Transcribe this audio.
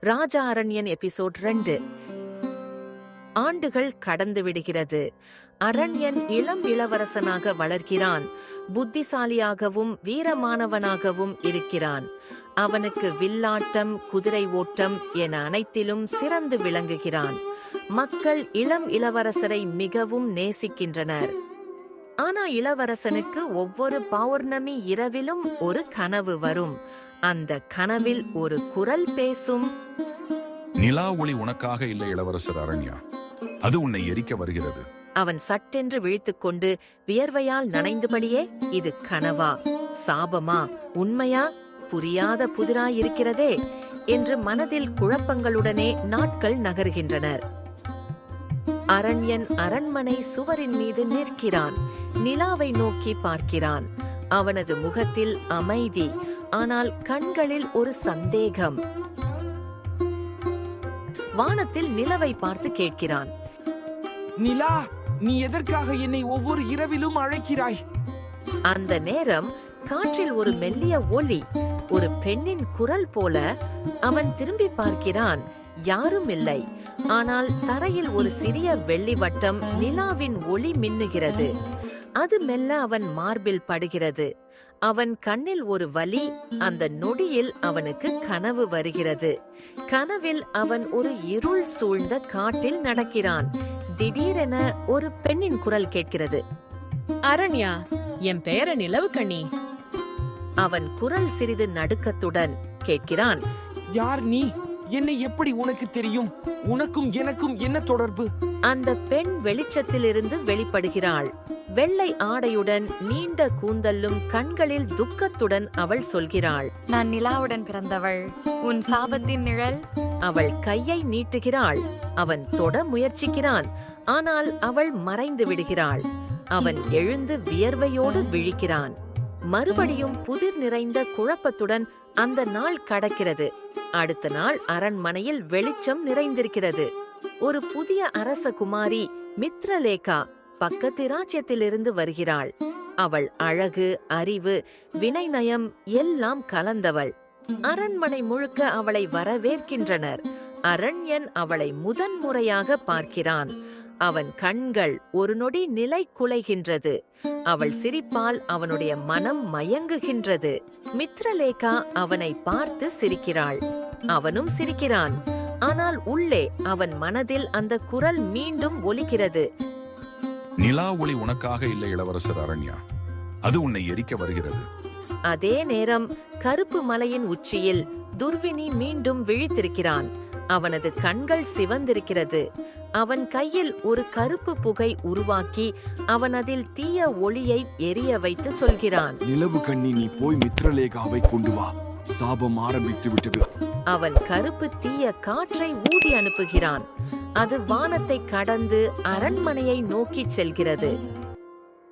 ராஜா அரண்யன் episode 2. ஆண்டுகள் கடந்து விடுகிறது. அரண்யன் இளம் இளவரசனாக வளர்கிறான். புத்திசாலியாகவும் வீரமானவனாகவும் இருக்கிறான். அவனுக்கு வில்லாட்டம், குதிரை ஓட்டம் என அனைத்திலும் சிறந்து விளங்குகிறான். மக்கள் இளம் இளவரசரை மிகவும் நேசிக்கின்றனர். ஆனா இளவரசனுக்கு ஒவ்வொரு பௌர்ணமி இரவிலும் ஒரு கனவு வரும். அந்த கனவில் ஒரு குரல் பேசும். நிலா ஒளி உனக்காக இல்லை இளவரசர் அரண்யா, அது உன்னை எரிக்க வருகிறது. அவன் சட்டென்று விழித்துக்கொண்டு வியர்வையால் நனைந்தபடியே, இது கனவா, சாபமா, உண்மையா, புரியாத புதிராயிருக்கிறதே என்று மனதில் குழப்பங்களுடனே நாட்கள் நகர்கின்றனர். அரண்யன் அரண்மனை சுவரின் மீது நிற்கிறான். நிலாவை நோக்கி பார்க்கிறான். அவனது முகத்தில் அமைதி, ஆனால் கண்களில் ஒரு சந்தேகம். வானத்தில் நிலவை பார்த்து கேட்கிறான், நிலா, நீ எதற்காக என்னை ஒவ்வொரு இரவிலும் அழைக்கிறாய்? அந்த நேரம் காற்றில் ஒரு மெல்லிய ஒலி, ஒரு பெண்ணின் குரல் போல. அவன் திரும்பி பார்க்கிறான். யாரும் இல்லை. ஆனால் தரையில் ஒரு சிறிய வெள்ளி வட்டம் நிலாவின் ஒளி மின்னுகிறது. அது மெல்ல அவன் மார்பில் படுகிறது. அவன் கண்ணில் ஒரு வலி. அந்த நொடியில் அவனுக்கு கனவு வருகிறது. கனவில் அவன் ஒரு இருள் சூழ்ந்த காட்டில் நடக்கிறான். திடீரென ஒரு பெண்ணின் குரல் கேட்கிறது. அரண்யா, என் பெயர நிலவுக்கண்ணி. அவன் குரல் சிறிது நடுக்கத்துடன் கேட்கிறான். யார் நீ? என்னை எப்படி உனக்கு தெரியும்? உனக்கும் எனக்கும் என்ன தொடர்பு? அந்த பெண் வெளிச்சத்திலிருந்து வெளிப்படுகிறாள். வெள்ளை ஆடையுடன், நீண்ட கூந்தலும், கண்களில் துக்கத்துடன் அவள் சொல்கிறாள், நான் நிலாவுடன் பிறந்தவள். உன் சாபத்தின் நிழல். அவள் கையை நீட்டுகிறாள். அவன் தொட முயற்சிக்கிறான். ஆனால் அவள் மறைந்து விடுகிறாள். அவன் எழுந்து வியர்வையோடு விழிக்கிறான். மறுபடியும் புதிர் நிறைந்த குழப்பத்துடன் அந்த நாள் கடக்கிறது. அடுத்த நாள் அரண்மனையில் வெளிச்சம் நிறைந்திருக்கிறது. ஒரு புதிய அரச குமாரி மித்ரலேகா பக்கத்து ராஜ்யத்திலிருந்து வருகிறாள். அவள் அழகு, அறிவு, வினைநயம் எல்லாம் கலந்தவள். அரண்மனை முழுக்க அவளை வரவேற்கின்றனர். அரண்யன் அவளை முதன்முறையாக பார்க்கிறான். அவன் கண்கள் ஒரு நொடி நிலை குலைகின்றது. அவள் சிரிப்பால் அவனுடைய மனம் மயங்குகின்றது. மித்ரலேகா அவனை பார்த்து சிரிக்கிறாள். அவனும் சிரிக்கிறான். ஆனால் உள்ளே அவன் மனதில் அந்த குரல் மீண்டும் ஒலிக்கிறது. நிலா ஒளி உனக்காக இல்லை இளவரசர் அரண்யா, அது உன்னை எரிக்க வருகிறது. அதே நேரம் கருப்பு மலையின் உச்சியில் துர்வினி மீண்டும் விழித்திருக்கிறான். அவனது கண்கள் சிவந்திருக்கிறது. அவன் கையில் ஒரு கருப்பு புகை உருவாக்கி அவன் அதில் தீய ஒளியை எரிய வைத்து சொல்கிறான், நிலவு கண்ணி, நீ போய் மித்ரலேகாவை கொண்டு வா. சாபம் ஆரம்பித்து விட்டது. அவன் கருப்பு தீய காற்றை ஊதி அனுப்புகிறான். அது வானத்தை கடந்து அரண்மனையை நோக்கி செல்கிறது.